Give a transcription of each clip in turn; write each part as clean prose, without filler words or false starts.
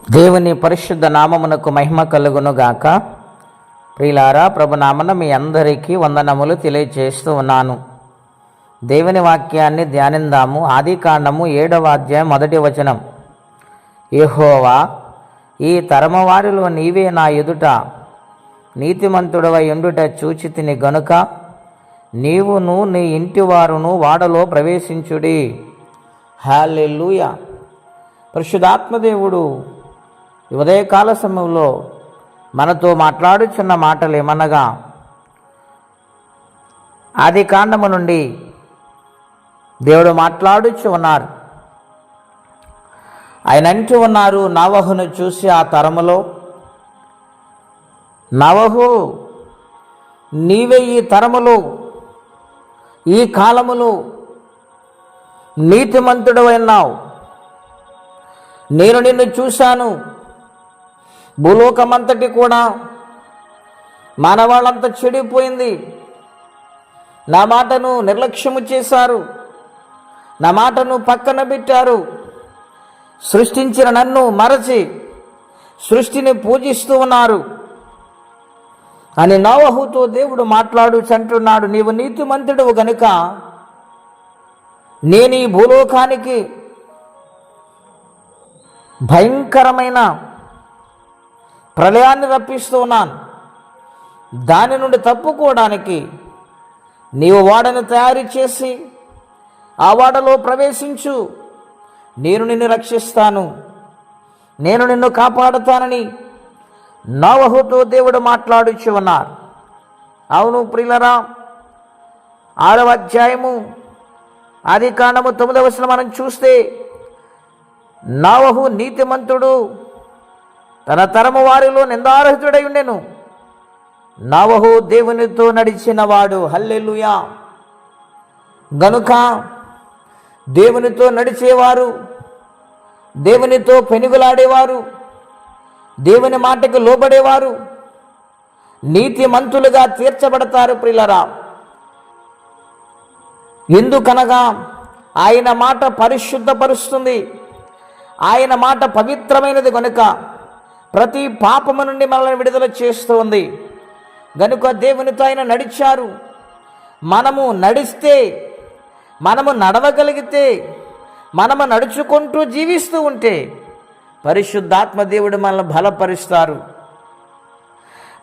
దేవుని పరిశుద్ధ నామమునకు మహిమ కలుగునుగాక. ప్రియులారా, ప్రభునామన మీ అందరికీ వందనములు తెలియజేస్తూ ఉన్నాను. దేవుని వాక్యాన్ని ధ్యానిందాము. ఆదికాండము 7వ అధ్యాయం 1వ వచనం. యెహోవా, ఈ తరము వారిలో నీవే నా ఎదుట నీతిమంతుడవై ఉండుట చూచితిని గనుక నీవును నీ ఇంటివారును వాడలో ప్రవేశించుడి. హల్లెలూయా. పరిశుద్ధాత్మదేవుడు ఈ ఉదయకాల సమయంలో మనతో మాట్లాడుచున్న మాటలు ఏమనగా, ఆది కాండము నుండి దేవుడు మాట్లాడుచు ఉన్నారు. ఆయన అంటూ ఉన్నారు, నోవహును చూసి ఆ తరములో, నోవహు, నీవే ఈ తరములో ఈ కాలములో నీతిమంతుడవైనావు. నేను నిన్ను చూశాను. భూలోకమంతటి కూడా మానవాళ్ళంతా చెడిపోయింది. నా మాటను నిర్లక్ష్యము చేశారు, నా మాటను పక్కన పెట్టారు, సృష్టించిన నన్ను మరచి సృష్టిని పూజిస్తూ ఉన్నారు అని నోవహుతో దేవుడు మాట్లాడుచుంటున్నాడు. నీవు నీతిమంతుడవు గనుక నేను ఈ భూలోకానికి భయంకరమైన ప్రళయాన్ని రప్పిస్తూ ఉన్నాను. దాని నుండి తప్పుకోవడానికి నీవు వాడను తయారు చేసి ఆ వాడలో ప్రవేశించు. నేను నిన్ను రక్షిస్తాను, నేను నిన్ను కాపాడుతానని నోవహుతో దేవుడు మాట్లాడుచు ఉన్నారు. అవును ప్రియులరా, 6వ అధ్యాయము ఆదికాండము 9వ వచనం మనం చూస్తే, నోవహు నీతిమంతుడు, తన తరము వారిలో నిందారహితుడై ఉండెను. నోవహు దేవునితో నడిచినవాడు. హల్లెలూయా. గనుక దేవునితో నడిచేవారు, దేవునితో పెనుగులాడేవారు, దేవుని మాటకు లోబడేవారు నీతిమంతులుగా తీర్చబడతారు. ప్రియులరా, ఎందుకనగా ఆయన మాట పరిశుద్ధపరుస్తుంది, ఆయన మాట పవిత్రమైనది గనుక ప్రతి పాపము నుండి మనల్ని విడుదల చేస్తుంది. గనుక దేవునితో ఆయన నడిచారు. మనము నడిస్తే, మనము నడవగలిగితే, మనము నడుచుకుంటూ జీవిస్తూ ఉంటే పరిశుద్ధాత్మ దేవుడు మనల్ని బలపరుస్తారు,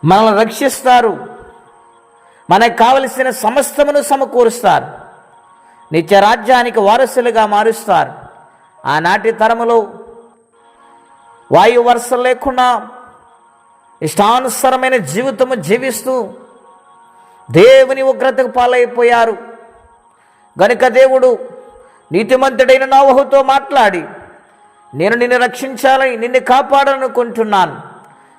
మనల్ని రక్షిస్తారు, మనకు కావలసిన సమస్తమును సమకూరుస్తారు, నిత్య రాజ్యానికి వారసులుగా మారుస్తారు. ఆనాటి తరములో వాయు వరుస లేకుండా ఇష్టానుసరమైన జీవితము జీవిస్తూ దేవుని ఉగ్రతకు పాలైపోయారు. గనుక దేవుడు నీతిమంతుడైన నోవహుతో మాట్లాడి, నేను నిన్ను రక్షించాలని, నిన్ను కాపాడాలనుకుంటున్నాను.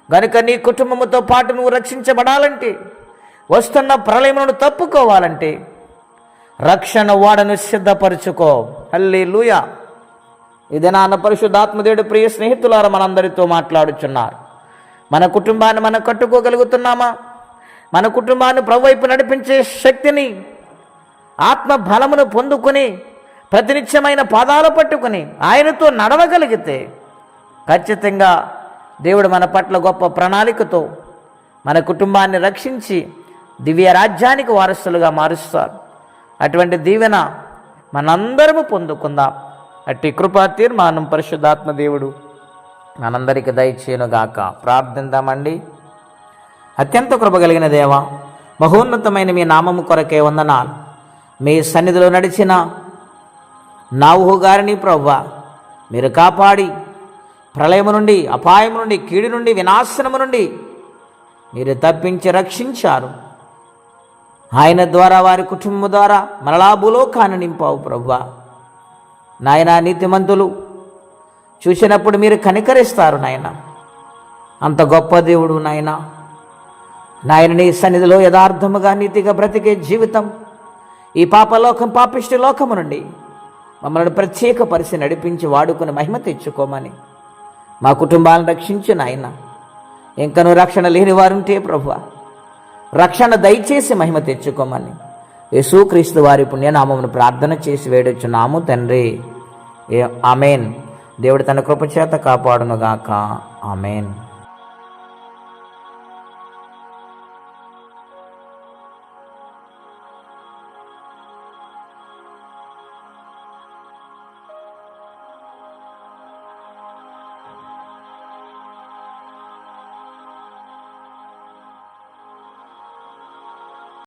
గనుక నీ కుటుంబముతో పాటు నువ్వు రక్షించబడాలంటే, వస్తున్న ప్రళయమును తప్పుకోవాలంటే రక్షణ వాడను సిద్ధపరచుకో. హల్లెలూయా. ఇది నాన్న పరిశుద్ధాత్మదేవుడు ప్రియ స్నేహితులారా మనందరితో మాట్లాడుచున్నారు. మన కుటుంబాన్ని మనం కట్టుకోగలుగుతున్నామా? మన కుటుంబాన్ని ప్రభువైపు నడిపించే శక్తిని, ఆత్మ బలమును పొందుకొని ప్రతినిత్యమైన పాదాలు పట్టుకొని ఆయనతో నడవగలిగితే ఖచ్చితంగా దేవుడు మన పట్ల గొప్ప ప్రణాళికతో మన కుటుంబాన్ని రక్షించి దివ్య రాజ్యానికి వారసులుగా మారుస్తారు. అటువంటి దీవెన మనందరము పొందుకుందాం. అట్టి కృపా తీర్మానం పరిశుద్ధాత్మ దేవుడు మనందరికీ దయచేయునుగాక. ప్రార్థిద్దామండి. అత్యంత కృప కలిగిన దేవ, మహోన్నతమైన మీ నామము కొరకే వందనాలు. మీ సన్నిధిలో నడిచిన నోవహు గారిని ప్రభువా మీరు కాపాడి ప్రళయము నుండి, అపాయము నుండి, కీడు నుండి, వినాశనము నుండి మీరు తప్పించి రక్షించారు. ఆయన ద్వారా, వారి కుటుంబం ద్వారా మరలా భూలోకాన్ని నింపావు ప్రభువా. నాయన, నీతిమంతులు చూసినప్పుడు మీరు కనికరిస్తారు నాయన. అంత గొప్ప దేవుడు నాయన. నాయన, నీ సన్నిధిలో యథార్థముగా నీతిగా బ్రతికే జీవితం ఈ పాపలోకం, పాపిష్టి లోకము నుండి మమ్మల్ని ప్రత్యేకపరిచి నడిపించి వాడుకుని మహిమ తెచ్చుకోమని మా కుటుంబాలను రక్షించు నాయన. ఇంకనూ రక్షణ లేని వారుంటే ప్రభువా రక్షణ దయచేసి మహిమ తెచ్చుకోమని యేసుక్రీస్తు వారి పుణ్యనామమును ప్రార్థన చేసి వేడొచ్చున్నాము తండ్రి. ఆమెన్. దేవుడు తన కృపచేత కాపాడునుగాక. ఆమెన్.